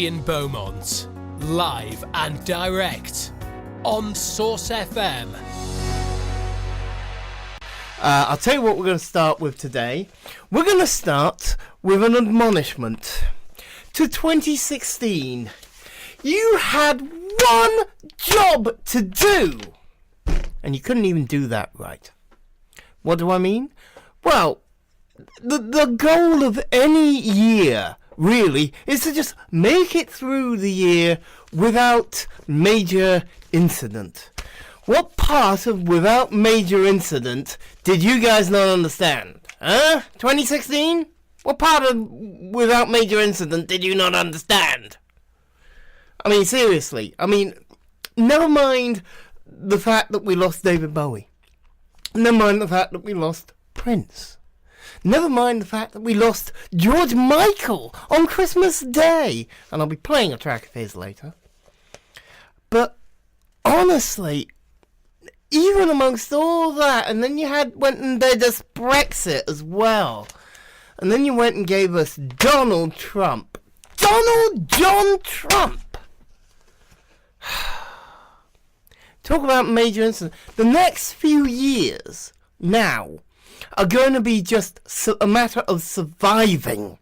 Ian Beaumont, live and direct on Source FM. I'll tell you what we're going to start with today. We're going to start with an admonishment to 2016. You had one job to do, and you couldn't even do that right. What do I mean? Well, the goal of any year, really, is to just make it through the year without major incident. What part of without major incident did you guys not understand? 2016? What part of without major incident did you not understand? I mean, seriously. I mean, never mind the fact that we lost David Bowie. Never mind the fact that we lost Prince. Never mind the fact that we lost George Michael on Christmas Day. And I'll be playing a track of his later. But honestly, even amongst all that, and then you went and did us Brexit as well. And then you went and gave us Donald Trump. Donald John Trump! Talk about major incidents. The next few years now are going to be just a matter of surviving.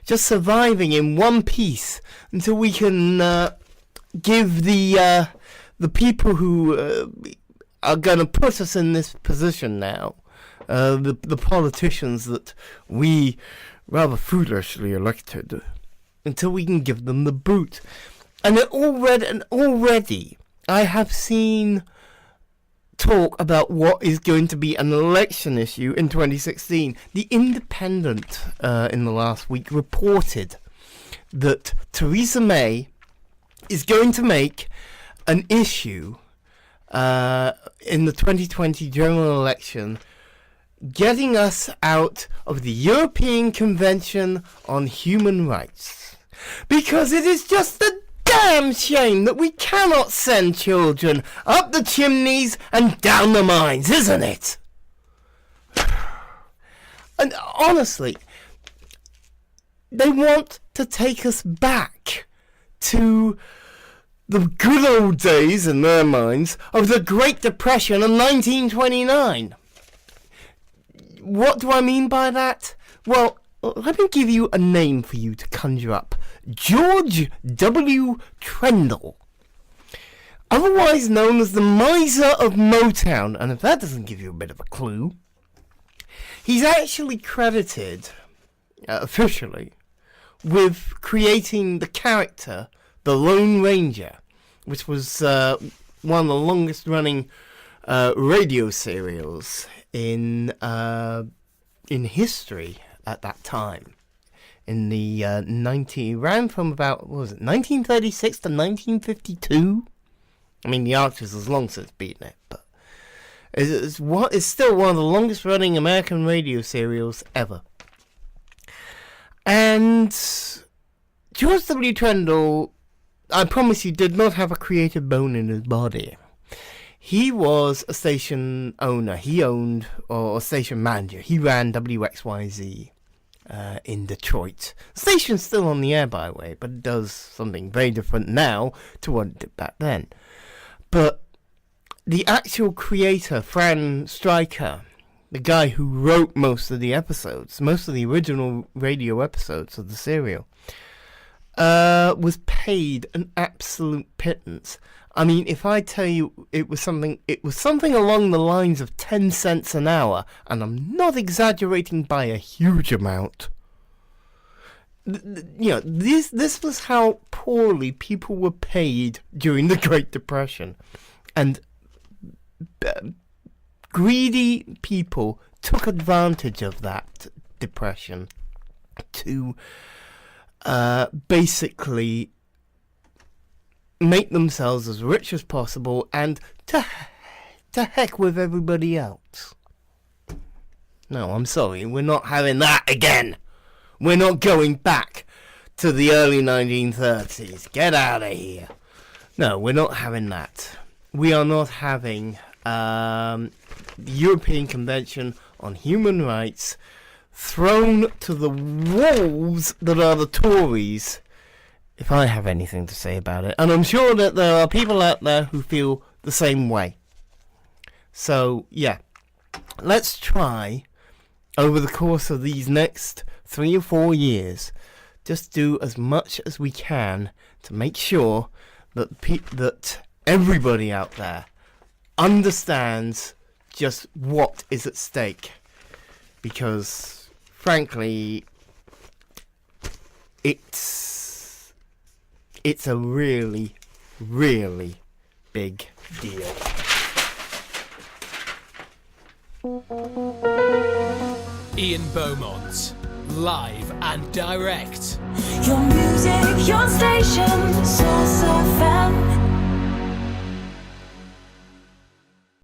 Just surviving in one piece until we can give the people who are going to put us in this position now, the politicians that we rather foolishly elected, until we can give them the boot. And already I have seen talk about what is going to be an election issue in 2016. The Independent in the last week reported that Theresa May is going to make an issue in the 2020 general election getting us out of the European Convention on Human Rights. Because it is just a damn shame that we cannot send children up the chimneys and down the mines, isn't it? And honestly, they want to take us back to the good old days, in their minds, of the Great Depression of 1929. What do I mean by that? Well, let me give you a name for you to conjure up. George W. Trendle, otherwise known as the Miser of Motown, and if that doesn't give you a bit of a clue, he's actually credited, officially, with creating the character, the Lone Ranger, which was one of the longest running radio serials in history at that time. In the ran from about, 1936 to 1952? I mean, the Archers has long since beaten it, but it's still one of the longest running American radio serials ever. And George W. Trendle, I promise you, did not have a creative bone in his body. He was a station owner. He owned, or a station manager. He ran WXYZ in Detroit. The station's still on the air, by the way, but it does something very different now to what it did back then. But the actual creator, Fran Stryker, the guy who wrote most of the episodes, most of the original radio episodes of the serial, was paid an absolute pittance. I mean, if I tell you it was something along the lines of 10 cents an hour, and I'm not exaggerating by a huge amount. This was how poorly people were paid during the Great Depression. And greedy people took advantage of that depression to basically make themselves as rich as possible, and to heck with everybody else. No, I'm sorry, we're not having that again. We're not going back to the early 1930s. Get out of here. No, we're not having that. We are not having the European Convention on Human Rights thrown to the wolves that are the Tories, if I have anything to say about it. And I'm sure that there are people out there who feel the same way. So, yeah, let's try, over the course of these next 3 or 4 years, just do as much as we can to make sure that that everybody out there understands just what is at stake. Because, frankly, it's a really, really big deal. Ian Beaumont, live and direct. Your music, your station, Source FM.